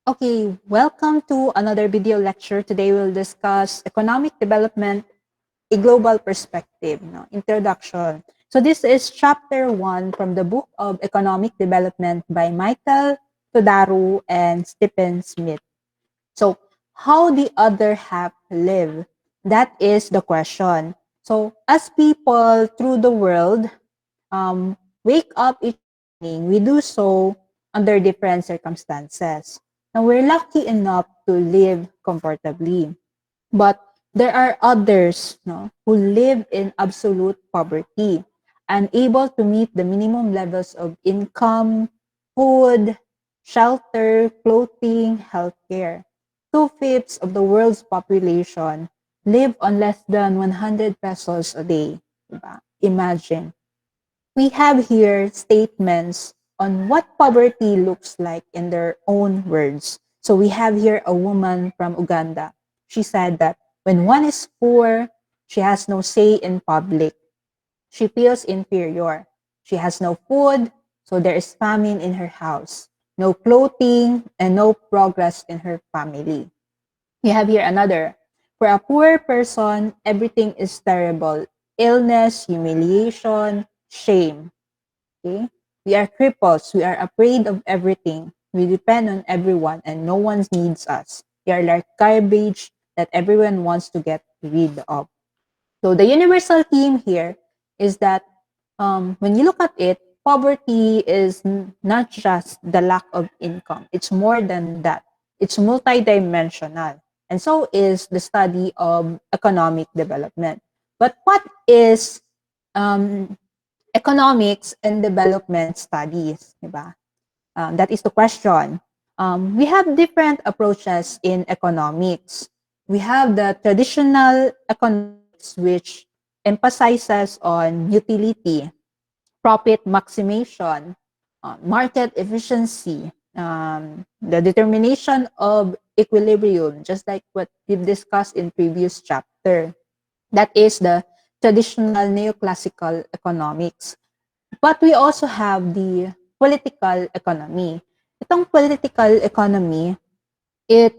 Okay, welcome to another video lecture. Today we'll discuss economic development, a global perspective, introduction. So this is chapter 1 from the book of Economic Development by Michael Todaro and Stephen Smith. So how the other half live? That is the question. So as people through the world wake up each morning, we do so under different circumstances. Now, we're lucky enough to live comfortably. But there are others who live in absolute poverty, unable to meet the minimum levels of income, food, shelter, clothing, healthcare. Two-fifths of the world's population live on less than 100 pesos a day. Diba? Imagine. We have here statements on what poverty looks like in their own words. So we have here a woman from Uganda. She said that when one is poor, she has no say in public. She feels inferior. She has no food, so there is famine in her house, no clothing, and no progress in her family. We have here another. For a poor person, everything is terrible. Illness, humiliation, shame. Okay? We are cripples. We are afraid of everything. We depend on everyone and no one needs us. We are like garbage that everyone wants to get rid of. So the universal theme here is that when you look at it, poverty is not just the lack of income. It's more than that. It's multidimensional. And so is the study of economic development. But what is um, economics and development studies, diba? That is the question. We have different approaches in economics. We have the traditional economics, which emphasizes on utility, profit maximization, market efficiency, the determination of equilibrium, just like what we've discussed in previous chapter. That is the traditional neoclassical economics. But we also have the political economy. Itong political economy, it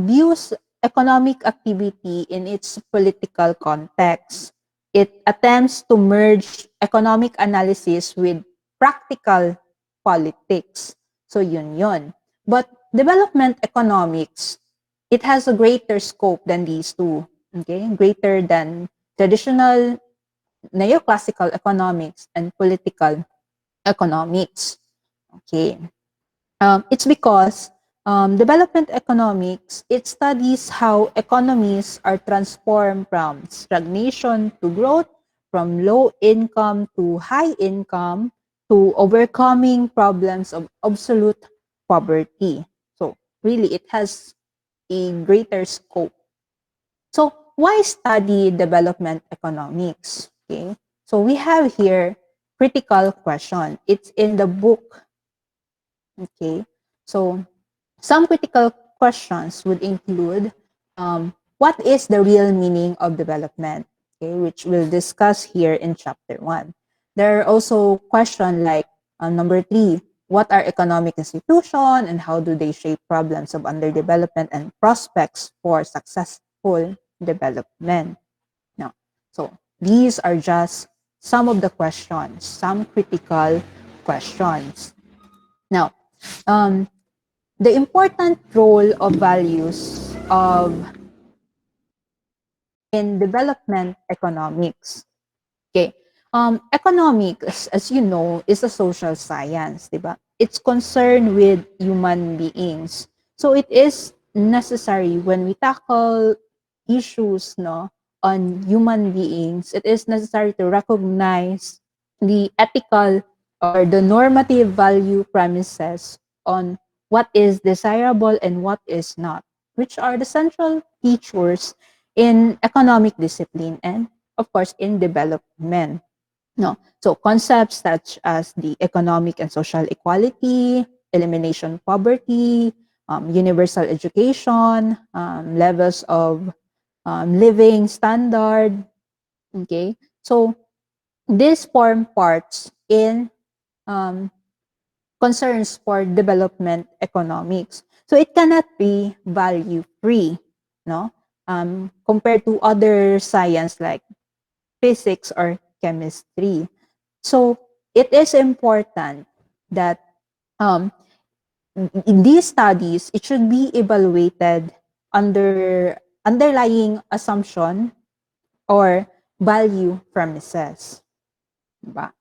views economic activity in its political context. It attempts to merge economic analysis with practical politics. So yun. But development economics, it has a greater scope than these two. Okay? Greater than traditional neoclassical economics and political economics. Okay. It's because development economics, it studies how economies are transformed from stagnation to growth, from low income to high income, to overcoming problems of absolute poverty. So really, it has a greater scope. So why study development economics? Okay. So we have here critical question. It's in the book. Okay. So some critical questions would include what is the real meaning of development? Okay, which we'll discuss here in chapter 1. There are also questions like number 3, what are economic institutions and how do they shape problems of underdevelopment and prospects for successful development? Now, so these are just some of the questions, some critical questions. Now, um, the important role of values of in development economics. Okay. Economics, as you know, is a social science, diba? It's concerned with human beings. So it is necessary when we tackle issues on human beings, it is necessary to recognize the ethical or the normative value premises on what is desirable and what is not, which are the central features in economic discipline and, of course, in development. No. So concepts such as the economic and social equality, elimination of poverty, universal education, levels of living standard. Okay. So these form parts in um, concerns for development economics. So it cannot be value free, no? Compared to other science like physics or chemistry. So it is important that um, in these studies, it should be evaluated under underlying assumption or value premises. Diba?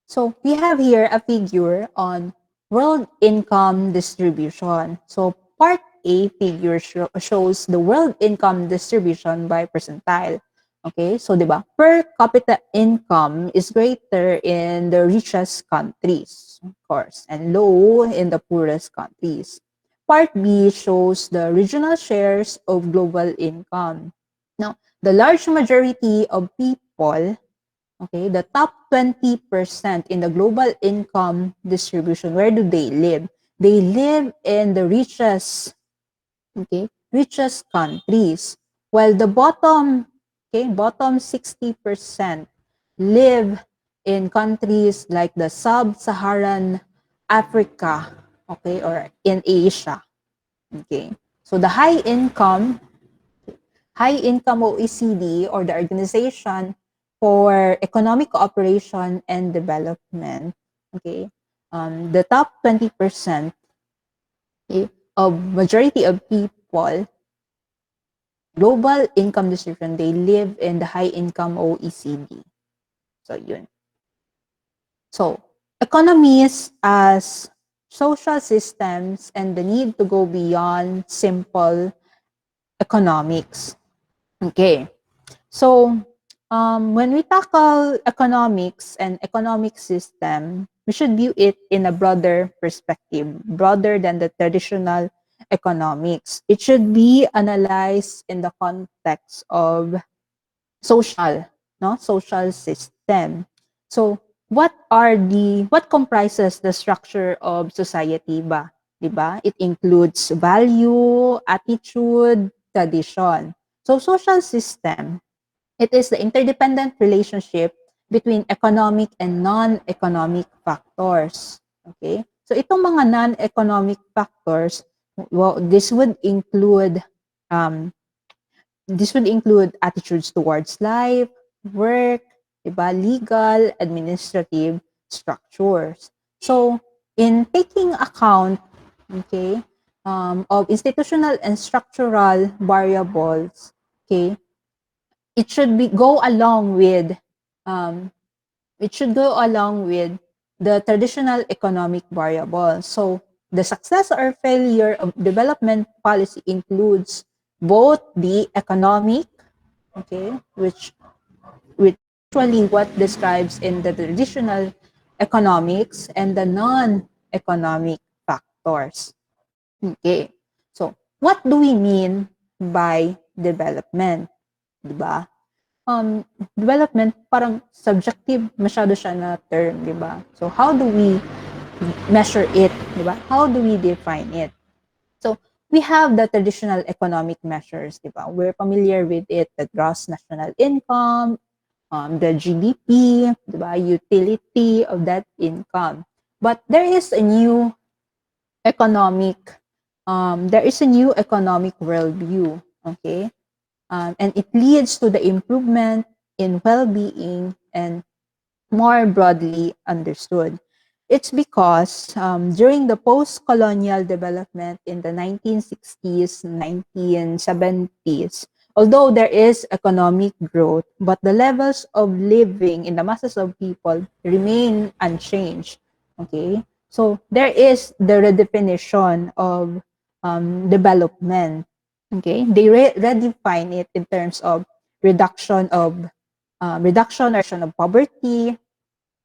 So we have here a figure on world income distribution. So part A figure shows the world income distribution by percentile. Okay, so diba, per capita income is greater in the richest countries, of course, and low in the poorest countries. Part B shows the regional shares of global income. Now, the large majority of people, okay, the top 20% in the global income distribution, where do they live? They live in the richest countries, while the bottom 60% live in countries like the sub-Saharan Africa, okay, or in Asia, okay. So the high income OECD, or the Organization for Economic Cooperation and Development, okay, the top 20%, okay, of majority of people, global income distribution, they live in the high income OECD. So yun. So economies as social systems and the need to go beyond simple economics. Okay. So, when we tackle economics and economic system, we should view it in a broader perspective, broader than the traditional economics. It should be analyzed in the context of social, no, social system. So, what comprises the structure of society ba? 'Di ba? It includes value, attitude, tradition. So, social system, it is the interdependent relationship between economic and non-economic factors. Okay? So itong mga non-economic factors, well, um, this would include attitudes towards life, work, diba, legal, administrative structures. So in taking account, okay, of institutional and structural variables, okay, it should be go along with um, the traditional economic variables. So the success or failure of development policy includes both the economic, okay, which actually what describes in the traditional economics, and the non-economic factors. Okay. So what do we mean by development? Diba? Development, parang subjective masyado siya na term, di ba? So, how do we measure it, di ba? How do we define it? So, we have the traditional economic measures, di ba? We're familiar with it, the gross national income, the GDP, di ba? Utility of that income. But economic, there is a new economic worldview, okay? And it leads to the improvement in well-being and more broadly understood. It's because during the post-colonial development in the 1960s, 1970s, although there is economic growth, but the levels of living in the masses of people remain unchanged. Okay, so there is the redefinition of development. Okay, they redefine it in terms of reduction of poverty,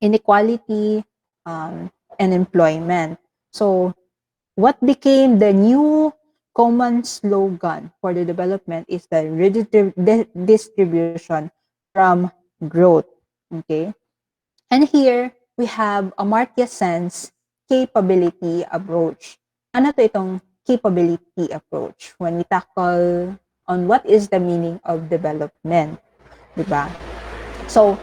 inequality, and employment. So what became the new common slogan for the development is the redistribution from growth. Okay, and here we have a Amartya Sen's capability approach. Ano to itong capability approach when we tackle on what is the meaning of development, di ba? So,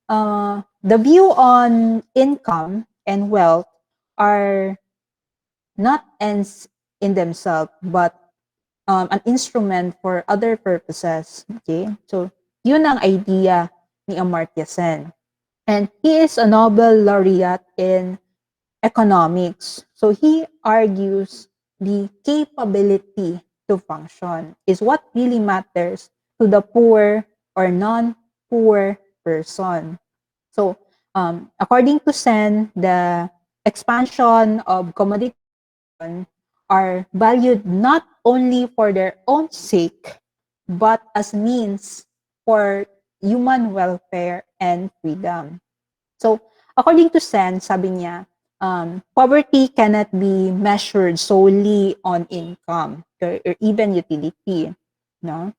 the view on income and wealth are not ends in themselves, but an instrument for other purposes. Okay? So, yun ang idea ni Amartya Sen. And he is a Nobel laureate in economics. So, he argues the capability to function is what really matters to the poor or non-poor person. So, according to Sen, the expansion of commodity production are valued not only for their own sake, but as means for human welfare and freedom. So, according to Sen, sabi niya, poverty cannot be measured solely on income or even utility. No?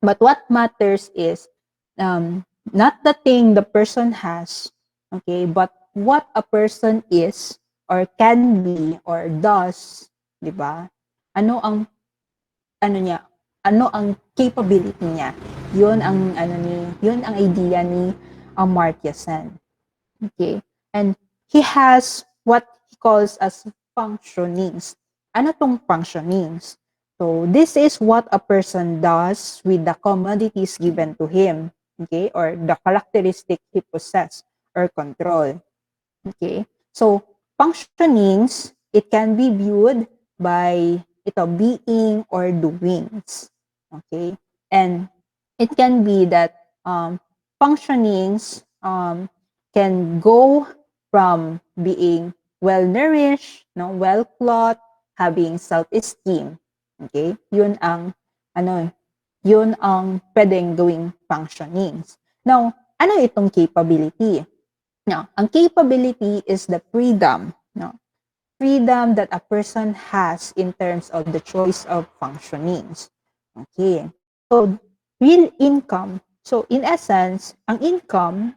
But what matters is not the thing the person has, okay, but what a person is or can be or does, di ba? Ano ang ano niya? Ano ang capability niya? 'Yun ang yun ang idea ni Amartya Sen. Okay? And he has what he calls as functionings. Ano tong functionings? So, this is what a person does with the commodities given to him, okay, or the characteristic he possess or control. Okay? So, functionings, it can be viewed by being or doings. Okay? And it can be that functionings can go from being well nourished, no, well clothed, having self-esteem. Okay? Ano, yun ang pwedeng gawing functionings. Now, ano itong capability? Now, ang capability is the freedom, no? Freedom that a person has in terms of the choice of functionings. Okay. So, real income. So, in essence, ang income,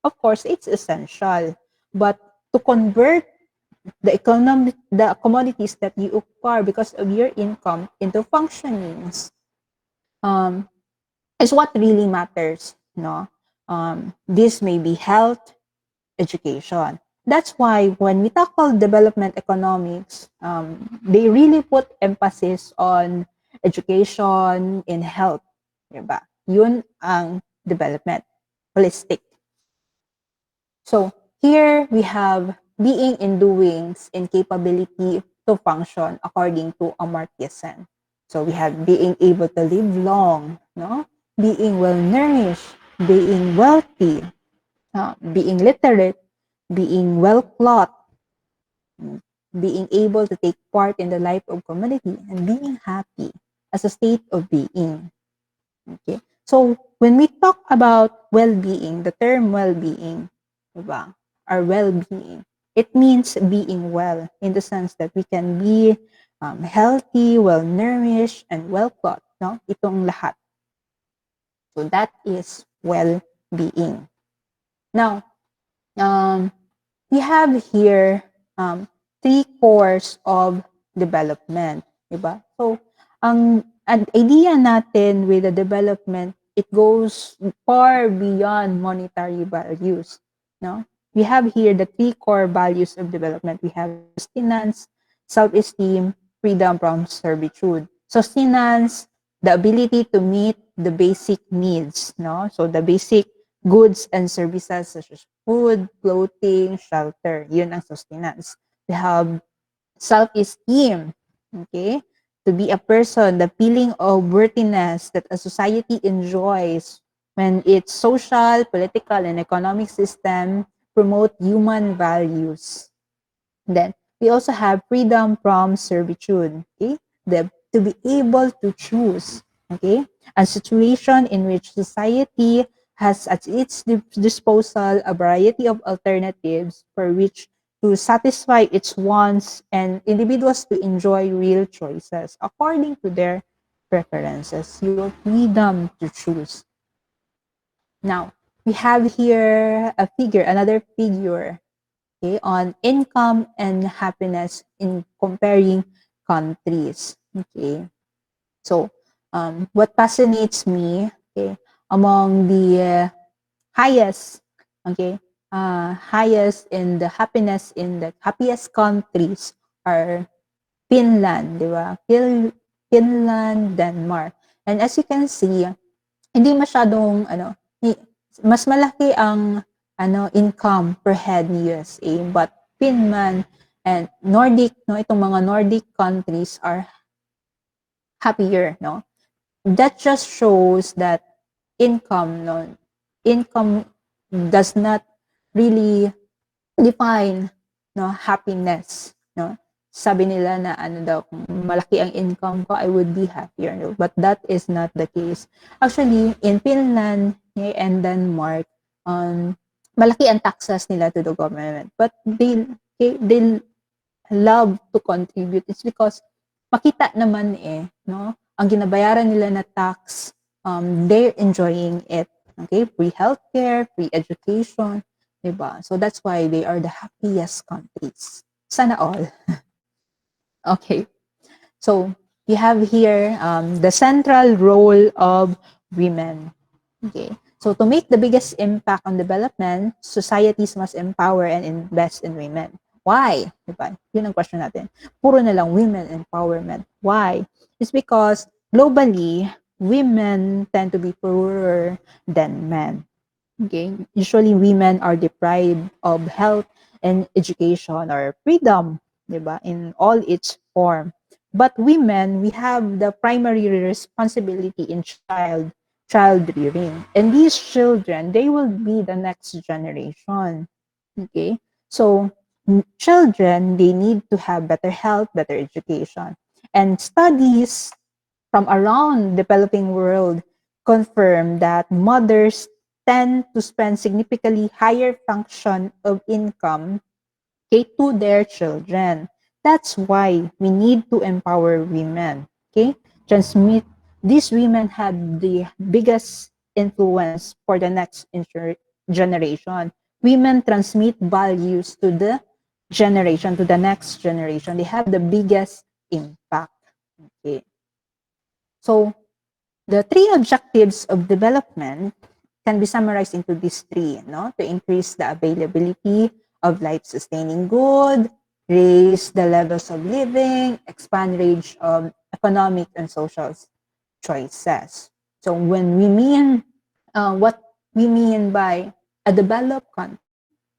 of course, it's essential. But to convert the commodities that you acquire because of your income into functionings, um, is what really matters, no? This may be health, education. That's why when we tackle development economics, they really put emphasis on education in health. Diba? Yun ang development, holistic. So here we have being and doings and capability to function according to Amartya Sen. So we have being able to live long, no? Being well nourished, being wealthy, being literate, being well clothed, being able to take part in the life of community, and being happy as a state of being. Okay? So, when we talk about well-being, the term well-being, diba? Our well-being, it means being well in the sense that we can be healthy, well-nourished, and well-clothed. No? Itong lahat. So, that is well-being. Now, um, we have here three cores of development, diba? So, ang idea natin with the development, it goes far beyond monetary values, no? We have here the three core values of development. We have sustenance, self-esteem, freedom from servitude. Sustenance, the ability to meet the basic needs, no? So the basic goods and services such as food, clothing, shelter. Yun ang sustenance. We have self-esteem, okay? To be a person, the feeling of worthiness that a society enjoys when its social, political, and economic system promote human values. Then we also have freedom from servitude, okay? To be able to choose, okay? A situation in which society has at its disposal a variety of alternatives for which to satisfy its wants and individuals to enjoy real choices according to their preferences. Your freedom to choose. Now, we have here another figure, okay, on income and happiness in comparing countries. Okay, so what fascinates me, okay, among the highest, okay, highest in the happiest countries are Finland, di ba? Finland, Denmark. And as you can see, hindi masyadong mas malaki ang income per head ni USA, but Finland and Nordic, no, itong mga Nordic countries are happier, no. That just shows that income, no, income does not really define, no, happiness, no. Sabi nila na daw, kung malaki ang income ko, I would be happier, no? But that is not the case. Actually, in Finland and Denmark, malaki ang taxes nila to the government, but they love to contribute. It's because makita naman no, ang ginabayaran nila na tax, they're enjoying it. Okay, free healthcare, free education, diba? So that's why they are the happiest countries. Sana all. Okay, so you have here the central role of women. Okay, so to make the biggest impact on development, societies must empower and invest in women. Why? Diba? Yun ang question natin. Puro na lang women empowerment. Why? It's because globally, women tend to be poorer than men. Okay? Usually, women are deprived of health and education or freedom, diba? In all its form. But women, we have the primary responsibility in child rearing. And these children, they will be the next generation. Okay? So, children, they need to have better health, better education. And studies from around the developing world confirm that mothers tend to spend significantly higher function of income to their children. That's why we need to empower women. Okay, transmit these women have the biggest influence for the next generation. Women transmit values to the generation, to the next generation. They have the biggest impact. Okay, so the three objectives of development can be summarized into these three, no? To increase the availability of life-sustaining good, raise the levels of living, expand range of economic and social choices. So when we mean what we mean by a developed country,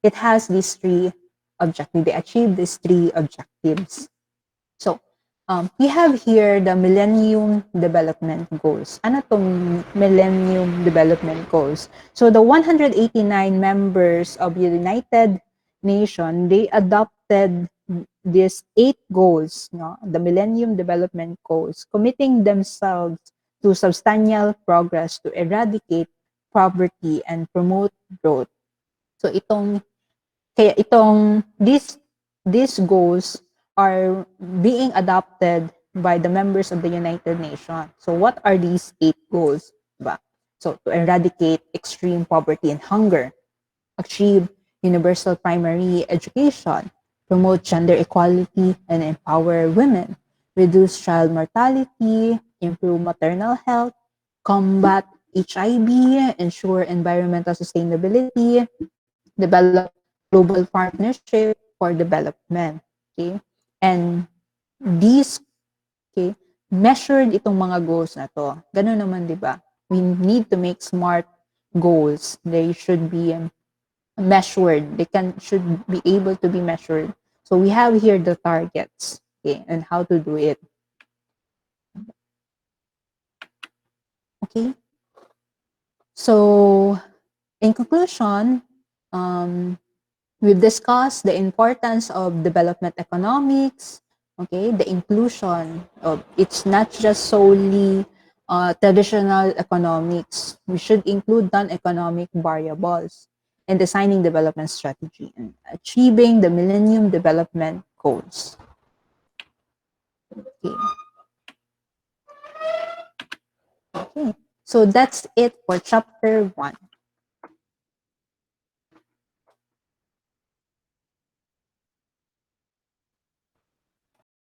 it has these three objectives. They achieve these three objectives. So, we have here the Millennium Development Goals. Ano tong Millennium Development Goals? So, the 189 members of the United Nations, they adopted these 8 goals, no? The Millennium Development Goals, committing themselves to substantial progress to eradicate poverty and promote growth. So, these goals are being adopted by the members of the United Nations. So what are these 8 goals? Diba? So to eradicate extreme poverty and hunger, achieve universal primary education, promote gender equality and empower women, reduce child mortality, improve maternal health, combat HIV, ensure environmental sustainability, develop global partnership for development. Okay? And these, okay, measured itong mga goals na to. Ganun naman, di ba? We need to make smart goals. They should be measured. Should be able to be measured. So we have here the targets, okay, and how to do it. Okay. So in conclusion, we've discussed the importance of development economics, okay, the inclusion of it's not just solely traditional economics. We should include non-economic variables in designing development strategy and achieving the Millennium Development Goals. Okay. Okay. So that's it for chapter 1.